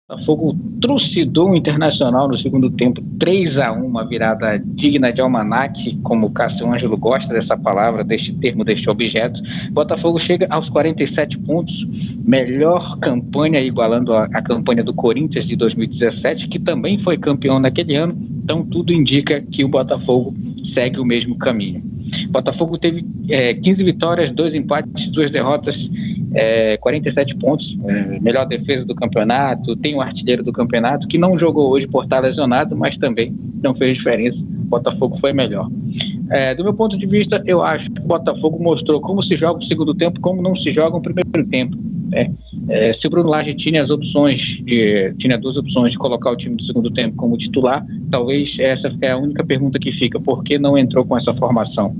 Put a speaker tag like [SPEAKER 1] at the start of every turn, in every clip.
[SPEAKER 1] Botafogo trucidou o Internacional no segundo tempo, 3-1, uma virada digna de almanaque, como o Cássio Ângelo gosta dessa palavra, deste termo, deste objeto. Botafogo chega aos 47 pontos, melhor campanha, igualando a campanha do Corinthians de 2017, que também foi campeão naquele ano. Então tudo indica que o Botafogo segue o mesmo caminho. Botafogo teve 15 vitórias, 2 empates, 2 derrotas, 47 pontos, melhor defesa do campeonato. Tem um artilheiro do campeonato que não jogou hoje por estar lesionado, mas também não fez diferença. Botafogo foi melhor. Do meu ponto de vista, eu acho que o Botafogo mostrou como se joga o segundo tempo, como não se joga o primeiro tempo. Se o Bruno Lage tinha tinha 2 opções de colocar o time do segundo tempo como titular, talvez essa é a única pergunta que fica: por que não entrou com essa formação?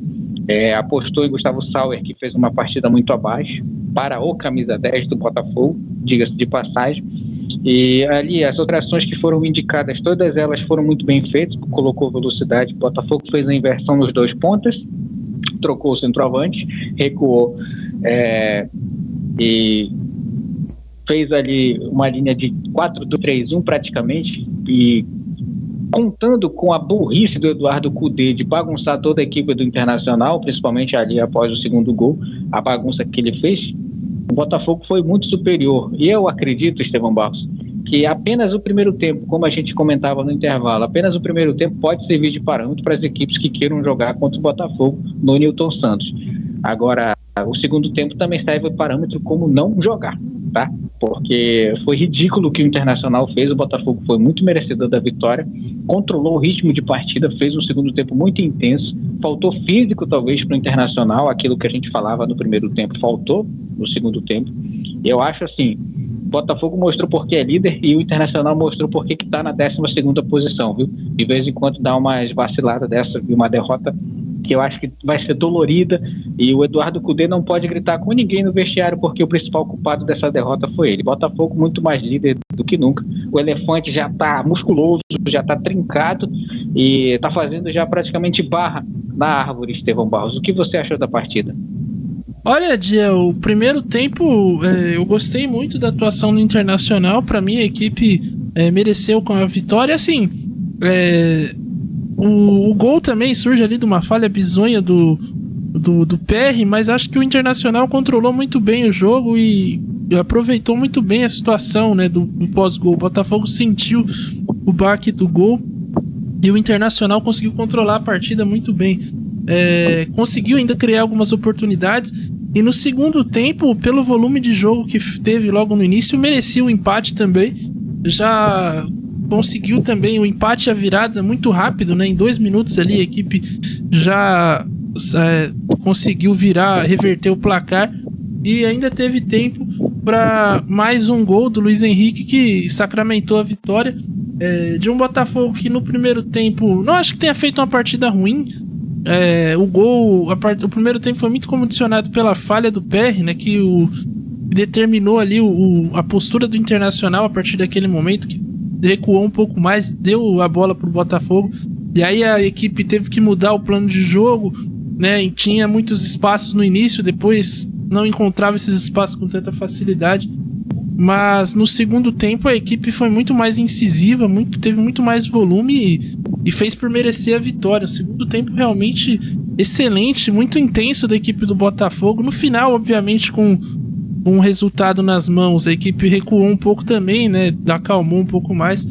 [SPEAKER 1] Apostou em Gustavo Sauer, que fez uma partida muito abaixo, para o camisa 10 do Botafogo, diga-se de passagem. E ali as alterações que foram indicadas, todas elas foram muito bem feitas, colocou velocidade. O Botafogo fez a inversão nos 2 pontas, trocou o centroavante, recuou e fez ali uma linha de 4-2-3-1 praticamente, e contando com a burrice do Eduardo Cudê de bagunçar toda a equipe do Internacional, principalmente ali após o segundo gol, a bagunça que ele fez, o Botafogo foi muito superior. E eu acredito, Estevão Barros, que apenas o primeiro tempo, como a gente comentava no intervalo, apenas o primeiro tempo pode servir de parâmetro para as equipes que queiram jogar contra o Botafogo no Newton Santos. Agora, o segundo tempo também serve de parâmetro como não jogar, tá? Porque foi ridículo o que o Internacional fez. O Botafogo foi muito merecedor da vitória, controlou o ritmo de partida, fez um segundo tempo muito intenso, faltou físico talvez para o Internacional, aquilo que a gente falava no primeiro tempo faltou no segundo tempo. E eu acho assim, o Botafogo mostrou porque é líder e o Internacional mostrou porque que está na 12ª posição, viu? De vez em quando dá umas vaciladas dessa, viu? Uma derrota que eu acho que vai ser dolorida, e o Eduardo Cudê não pode gritar com ninguém no vestiário, porque o principal culpado dessa derrota foi ele. Botafogo muito mais líder do que nunca. O elefante já está musculoso, já está trincado e está fazendo já praticamente barra na árvore, Estevão Barros. O que você achou da partida?
[SPEAKER 2] Olha, Dia, o primeiro tempo eu gostei muito da atuação do Internacional. Para mim, a equipe mereceu com a vitória. Assim, o gol também surge ali de uma falha bizonha do PR, mas acho que o Internacional controlou muito bem o jogo e aproveitou muito bem a situação, né, do pós-gol. O Botafogo sentiu o baque do gol e o Internacional conseguiu controlar a partida muito bem. Conseguiu ainda criar algumas oportunidades, e no segundo tempo, pelo volume de jogo que teve logo no início, merecia o empate também. Já conseguiu também o empate e a virada muito rápido, né? Em 2 minutos ali a equipe já conseguiu reverter o placar, e ainda teve tempo para mais um gol do Luiz Henrique, que sacramentou a vitória de um Botafogo que no primeiro tempo não acho que tenha feito uma partida ruim. O primeiro tempo foi muito condicionado pela falha do PR, né, que determinou ali a postura do Internacional a partir daquele momento, que recuou um pouco mais, deu a bola pro Botafogo, e aí a equipe teve que mudar o plano de jogo, né, e tinha muitos espaços no início, depois não encontrava esses espaços com tanta facilidade, mas no segundo tempo a equipe foi muito mais incisiva, teve muito mais volume e fez por merecer a vitória. O segundo tempo realmente excelente, muito intenso da equipe do Botafogo. No final, obviamente, com um resultado nas mãos, a equipe recuou um pouco também, né, acalmou um pouco mais,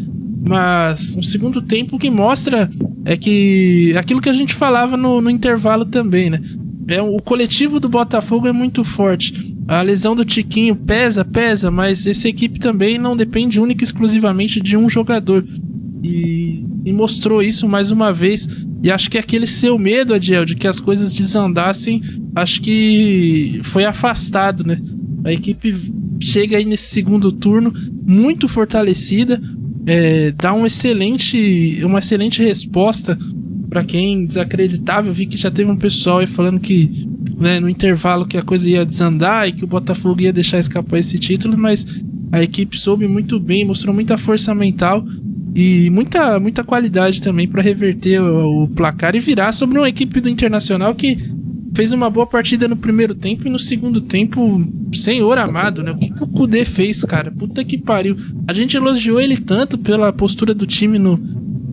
[SPEAKER 2] mas um segundo tempo que mostra que aquilo que a gente falava no intervalo também, né, o coletivo do Botafogo é muito forte. A lesão do Tiquinho pesa, mas essa equipe também não depende única e exclusivamente de um jogador, e mostrou isso mais uma vez. E acho que aquele seu medo, Adiel, de que as coisas desandassem, acho que foi afastado, né? A equipe chega aí nesse segundo turno muito fortalecida, dá uma excelente resposta para quem desacreditava. Eu vi que já teve um pessoal aí falando que, né, no intervalo que a coisa ia desandar e que o Botafogo ia deixar escapar esse título, mas a equipe soube muito bem, mostrou muita força mental e muita qualidade também para reverter o placar e virar sobre uma equipe do Internacional que fez uma boa partida no primeiro tempo e no segundo tempo, senhor amado, né? O que o Kudê fez, cara? Puta que pariu. A gente elogiou ele tanto pela postura do time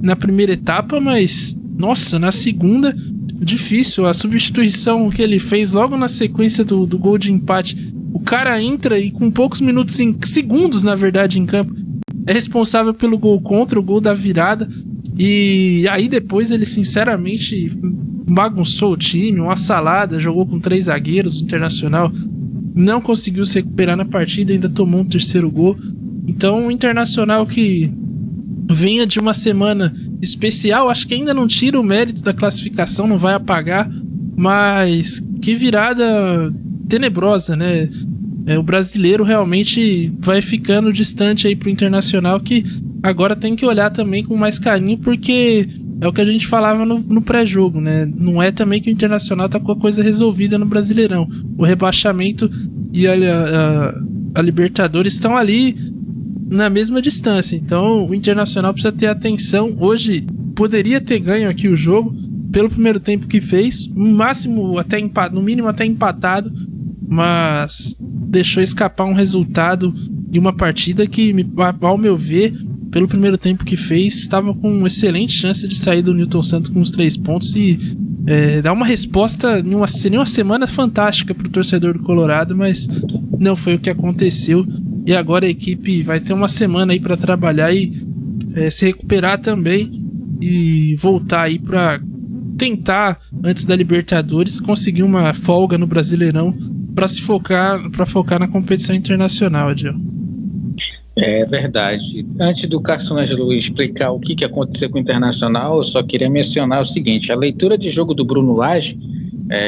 [SPEAKER 2] na primeira etapa, mas, nossa, na segunda, difícil. A substituição que ele fez logo na sequência do gol de empate, o cara entra e com poucos minutos, segundos, na verdade, em campo, é responsável pelo gol contra, o gol da virada. E aí depois ele, sinceramente, bagunçou o time, uma salada, jogou com 3 zagueiros, o Internacional não conseguiu se recuperar na partida, ainda tomou um terceiro gol. Então o Internacional, que venha de uma semana especial, acho que ainda não tira o mérito da classificação, não vai apagar, mas que virada tenebrosa, né? O brasileiro realmente vai ficando distante aí pro Internacional, que agora tem que olhar também com mais carinho, porque é o que a gente falava no pré-jogo, né? Não é também que o Internacional tá com a coisa resolvida no Brasileirão. O rebaixamento e a Libertadores estão ali na mesma distância. Então o Internacional precisa ter atenção. Hoje poderia ter ganho aqui o jogo pelo primeiro tempo que fez, no mínimo até empatado, mas deixou escapar um resultado de uma partida que, ao meu ver, pelo primeiro tempo que fez, estava com excelente chance de sair do Newton Santos com os 3 pontos e dar uma resposta seria uma semana fantástica para o torcedor do Colorado, mas não foi o que aconteceu. E agora a equipe vai ter uma semana aí para trabalhar e se recuperar também e voltar aí para tentar, antes da Libertadores, conseguir uma folga no Brasileirão para focar na competição internacional, Adil.
[SPEAKER 1] É verdade. Antes do Carson Ângelo explicar o que aconteceu com o Internacional, eu só queria mencionar o seguinte: a leitura de jogo do Bruno Lage,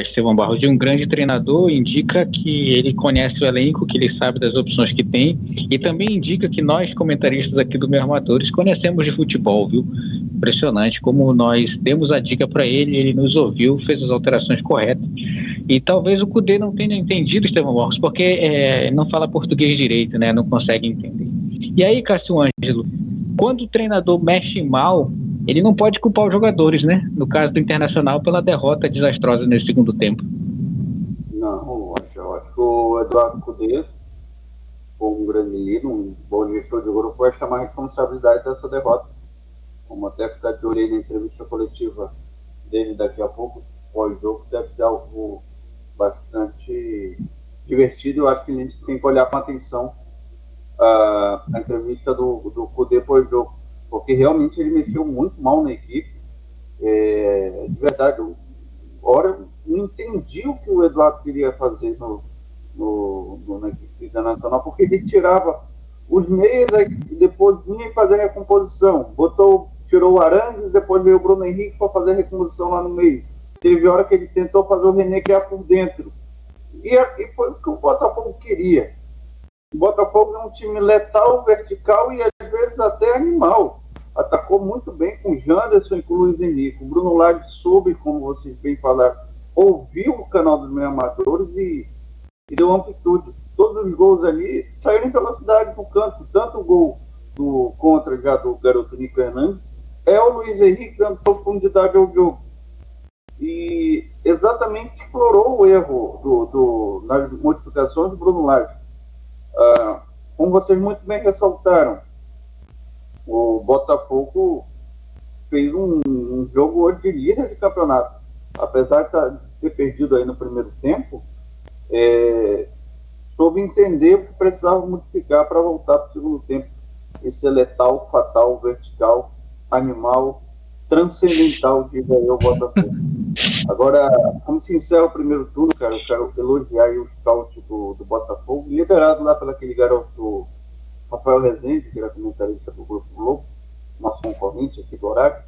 [SPEAKER 1] Estevão Barros, de um grande treinador, indica que ele conhece o elenco, que ele sabe das opções que tem, e também indica que nós, comentaristas aqui do Meus Armadores, conhecemos de futebol, viu? Impressionante como nós demos a dica para ele nos ouviu, fez as alterações corretas. E talvez o Kudê não tenha entendido, Estevão Barros, porque não fala português direito, né? Não consegue entender. E aí, Cássio Ângelo, quando o treinador mexe mal, ele não pode culpar os jogadores, né? No caso do Internacional, pela derrota desastrosa nesse segundo tempo.
[SPEAKER 3] Não, eu acho que o Eduardo Kudê, como um grande líder, um bom gestor de grupo, vai chamar a responsabilidade dessa derrota. Como até ficar de olho na entrevista coletiva dele daqui a pouco, pós-jogo, deve ser algo bastante divertido. Eu acho que a gente tem que olhar com atenção a entrevista do Kudê pós-jogo, porque realmente ele mexeu muito mal na equipe. De verdade, eu não entendi o que o Eduardo queria fazer na equipe internacional, porque ele tirava os meias, aí depois vinha fazer a recomposição, tirou o Arangues, depois veio o Bruno Henrique para fazer a recomposição lá no meio. Teve hora que ele tentou fazer o René criar por dentro, e foi o que o Botafogo queria. O Botafogo é um time letal, vertical e às vezes até animal. Atacou muito bem com o Janderson e com o Luiz Henrique. O Bruno Lage soube, como vocês bem falaram, ouviu o canal dos meus amadores e deu amplitude. Todos os gols ali saíram em velocidade no campo. Tanto o gol do contra já do garoto Nico Hernandes é o Luiz Henrique dando profundidade ao jogo. E exatamente explorou o erro nas modificações do Bruno Lage. Como vocês muito bem ressaltaram, o Botafogo fez um jogo hoje de líder de campeonato. Apesar de ter perdido aí no primeiro tempo, soube entender o que precisava modificar para voltar para o segundo tempo. Esse letal, fatal, vertical, animal, transcendental, diz aí o Botafogo. Agora, como se encerra o primeiro turno, cara, eu quero elogiar aí o scout do Botafogo, liderado lá pelo aquele garoto Rafael Rezende, que era comentarista do Grupo Globo, nosso concorrente aqui do horário.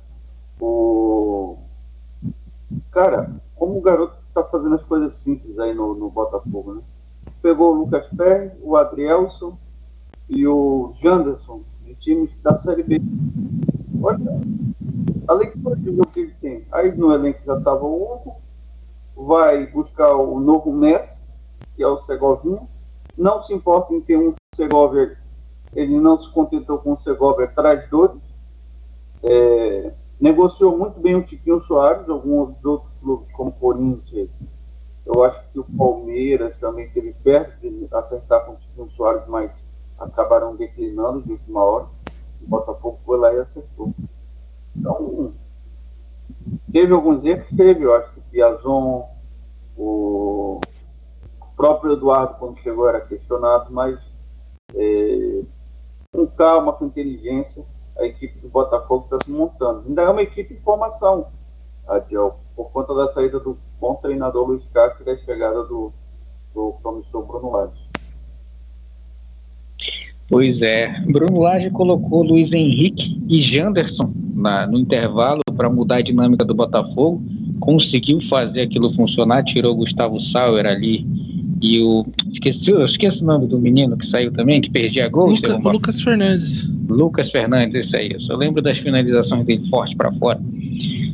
[SPEAKER 3] Cara, como o garoto está fazendo as coisas simples aí no Botafogo, né? Pegou o Lucas Perry, o Adrielson e o Janderson, de times da Série B. Olha, a leitura de jogo que ele tem. Aí no elenco já estava o Hugo, vai buscar o novo Messi, que é o Segovinha. Não se importa em ter um Segovia, ele não se contentou com o Segovia, traz dois. Negociou muito bem o Tiquinho Soares, alguns outros clubes como Corinthians Eu acho que o Palmeiras também teve perto de acertar com o Tiquinho Soares, mas acabaram declinando de última hora. O Botafogo foi lá e acertou. Então, teve alguns erros, eu acho que o Piazon, o próprio Eduardo, quando chegou, era questionado, mas com calma, com inteligência, a equipe do Botafogo está se montando. Ainda é uma equipe em formação, Adiel, por conta da saída do bom treinador Luiz Castro e da chegada do promissor Bruno Lage.
[SPEAKER 1] Pois é, Bruno Lage colocou Luiz Henrique e Janderson no intervalo para mudar a dinâmica do Botafogo, conseguiu fazer aquilo funcionar, tirou o Gustavo Sauer ali e eu esqueci o nome do menino que saiu também, que perdia gol.
[SPEAKER 2] Lucas Fernandes.
[SPEAKER 1] Lucas Fernandes, isso aí. Eu lembro das finalizações dele forte para fora.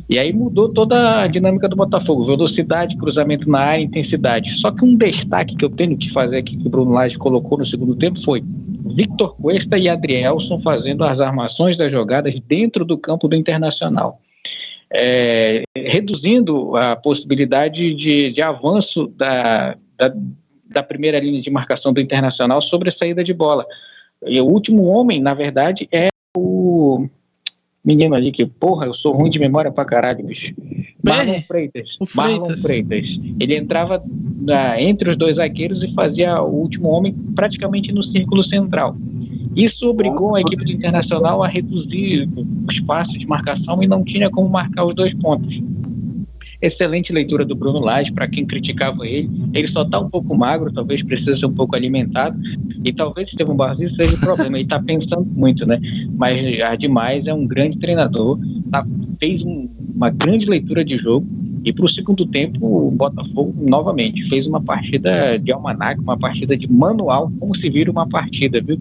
[SPEAKER 1] E aí mudou toda a dinâmica do Botafogo, velocidade, cruzamento na área, intensidade. Só que um destaque que eu tenho que fazer aqui, que o Bruno Lage colocou no segundo tempo, foi Victor Cuesta e Adrielson fazendo as armações das jogadas dentro do campo do Internacional, reduzindo a possibilidade de avanço da primeira linha de marcação do Internacional sobre a saída de bola. E o último homem, na verdade, é o menino ali que, porra, eu sou ruim de memória pra caralho, bicho. Marlon Freitas. Marlon Freitas. Ele entrava entre os dois zagueiros e fazia o último homem praticamente no círculo central. Isso obrigou a equipe do Internacional a reduzir o espaço de marcação e não tinha como marcar os 2 pontos. Excelente leitura do Bruno Lage, para quem criticava ele só está um pouco magro, talvez precise ser um pouco alimentado, e talvez Estevão Barros isso seja o problema, ele está pensando muito, né? Mas demais é um grande treinador, fez uma grande leitura de jogo, e para o segundo tempo o Botafogo novamente fez uma partida de almanaque, uma partida de manual, como se vira uma partida, viu?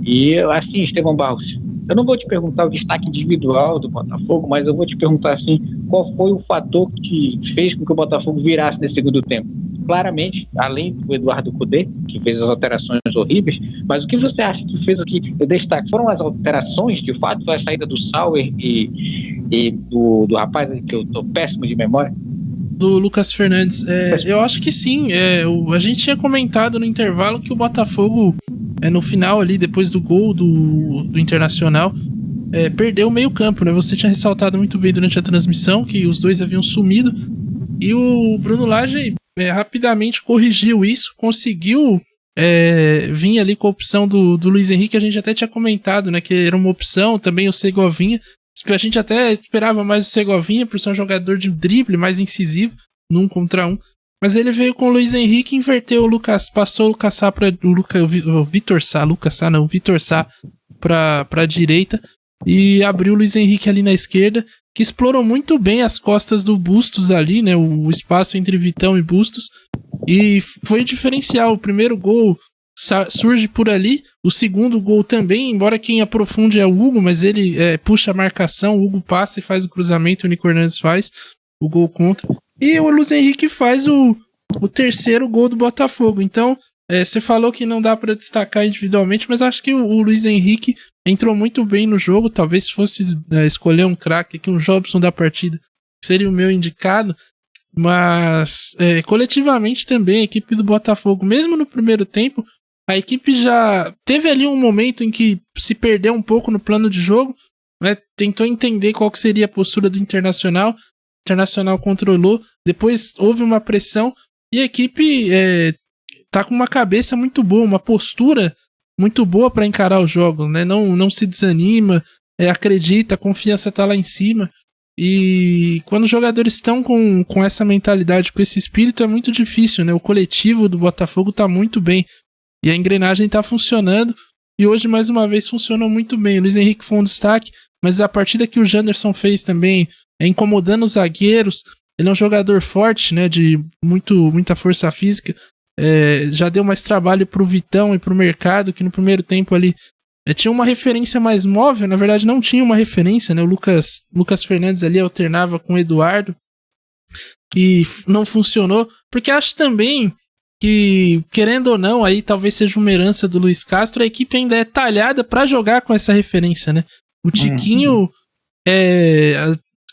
[SPEAKER 1] E assim, Estevão Barros, eu não vou te perguntar o destaque individual do Botafogo, mas eu vou te perguntar assim, qual foi o fator que fez com que o Botafogo virasse nesse segundo tempo? Claramente, além do Eduardo Cudê, que fez as alterações horríveis, mas o que você acha que fez aqui o destaque? Foram as alterações, de fato, a saída do Sauer e do rapaz que eu tô péssimo de memória?
[SPEAKER 2] Do Lucas Fernandes. Eu acho que sim. A gente tinha comentado no intervalo que o Botafogo, no final ali, depois do gol do Internacional, perdeu o meio campo, né? Você tinha ressaltado muito bem durante a transmissão que os dois haviam sumido, e o Bruno Lage rapidamente corrigiu isso, conseguiu vir ali com a opção do Luiz Henrique. A gente até tinha comentado, né, que era uma opção, também o Segovinha. A gente até esperava mais o Segovinha por ser um jogador de drible, mais incisivo, num contra um. Mas ele veio com o Luiz Henrique, inverteu o Lucas, passou o Lucas Sá para o Vitor Sá para a direita e abriu o Luiz Henrique ali na esquerda, que explorou muito bem as costas do Bustos ali, né, o espaço entre Vitão e Bustos, e foi diferencial. O primeiro gol surge por ali, o segundo gol também, embora quem aprofunde é o Hugo, mas ele puxa a marcação, o Hugo passa e faz o cruzamento, o Nico Hernandes faz o gol contra, e o Luiz Henrique faz o terceiro gol do Botafogo. Então, você falou que não dá para destacar individualmente, mas acho que o Luiz Henrique entrou muito bem no jogo. Talvez se fosse escolher um craque aqui, um Jobson da partida, seria o meu indicado. Mas coletivamente também a equipe do Botafogo, mesmo no primeiro tempo, a equipe já teve ali um momento em que se perdeu um pouco no plano de jogo, né? Tentou entender qual que seria a postura do Internacional. O Internacional controlou, depois houve uma pressão e a equipe tá com uma cabeça muito boa, uma postura muito boa para encarar o jogo, né? Não se desanima, acredita, a confiança tá lá em cima. E quando os jogadores estão com essa mentalidade, com esse espírito, é muito difícil, né? O coletivo do Botafogo tá muito bem e a engrenagem tá funcionando, e hoje mais uma vez funcionou muito bem. O Luiz Henrique foi um destaque, mas a partida que o Janderson fez também, incomodando os zagueiros. Ele é um jogador forte, né, de muita força física, já deu mais trabalho pro Vitão e pro Mercado, que no primeiro tempo ali tinha uma referência mais móvel. Na verdade não tinha uma referência, né? O Lucas Fernandes ali alternava com o Eduardo e não funcionou, porque acho também que, querendo ou não, aí talvez seja uma herança do Luiz Castro, a equipe ainda é talhada para jogar com essa referência, né? O Tiquinho,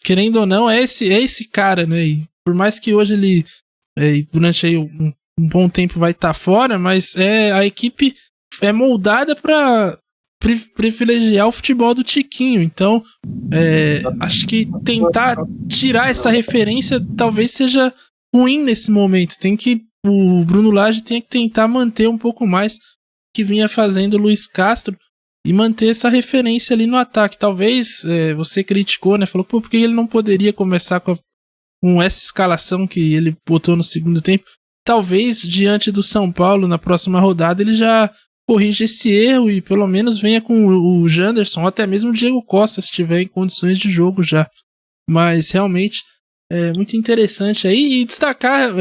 [SPEAKER 2] querendo ou não, é esse cara, né? E por mais que hoje ele e durante aí um bom tempo vai estar fora, mas a equipe é moldada para privilegiar o futebol do Tiquinho. Então, acho que tentar tirar essa referência talvez seja ruim nesse momento. O Bruno Lage tem que tentar manter um pouco mais o que vinha fazendo o Luiz Castro e manter essa referência ali no ataque. Talvez você criticou, né? Falou, por que ele não poderia começar com essa escalação que ele botou no segundo tempo? Talvez, diante do São Paulo, na próxima rodada, ele já corrija esse erro e pelo menos venha com o Janderson, ou até mesmo o Diego Costa, se estiver em condições de jogo já. Mas, realmente, é muito interessante aí. E destacar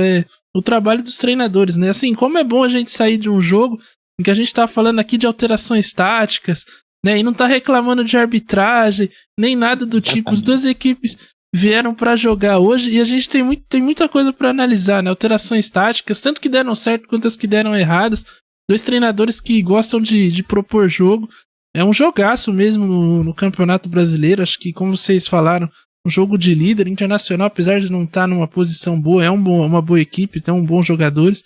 [SPEAKER 2] o trabalho dos treinadores, né? Assim, como é bom a gente sair de um jogo em que a gente tá falando aqui de alterações táticas, né? E não tá reclamando de arbitragem, nem nada do tipo. As duas equipes vieram para jogar hoje e a gente tem muita coisa para analisar, né? Alterações táticas, tanto que deram certo quanto as que deram erradas. Dois treinadores que gostam de propor jogo. É um jogaço mesmo no Campeonato Brasileiro. Acho que, como vocês falaram, um jogo de líder internacional, apesar de não estar numa posição boa, uma boa equipe, tem bons jogadores.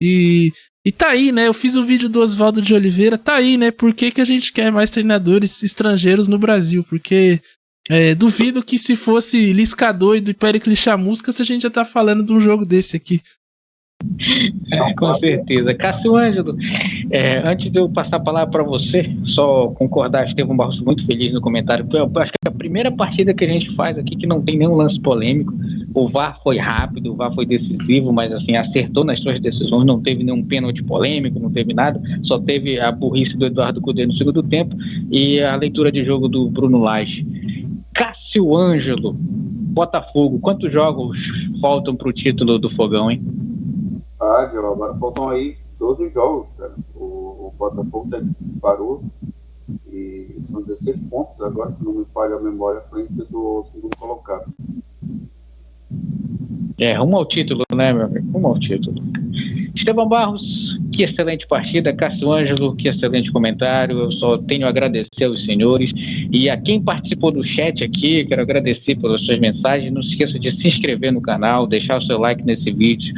[SPEAKER 2] E tá aí, né? Eu fiz o vídeo do Oswaldo de Oliveira, tá aí, né? Por que a gente quer mais treinadores estrangeiros no Brasil? Porque duvido que se fosse Lisca doido e Péricles Chamusca, a gente já tá falando de um jogo desse aqui.
[SPEAKER 1] Com certeza. Cássio Ângelo, antes de eu passar a palavra para você, só concordar, Estevão Barros muito feliz no comentário. Acho que é a primeira partida que a gente faz aqui que não tem nenhum lance polêmico. O VAR foi rápido, o VAR foi decisivo, mas assim, acertou nas suas decisões, não teve nenhum pênalti polêmico, não teve nada, só teve a burrice do Eduardo Cudê no segundo tempo e a leitura de jogo do Bruno Lage. Cássio Ângelo, Botafogo, quantos jogos faltam para o título do Fogão, hein?
[SPEAKER 3] Agora faltam aí 12 jogos, cara. O Botafogo parou e são 16 pontos agora, se não me falha a memória, à frente do segundo colocado.
[SPEAKER 1] Rumo ao título, né, meu amigo? Rumo ao título. Estevão Barros, que excelente partida. Cássio Ângelo, que excelente comentário. Eu só tenho a agradecer aos senhores e a quem participou do chat aqui. Quero agradecer pelas suas mensagens. Não se esqueça de se inscrever no canal, deixar o seu like nesse vídeo,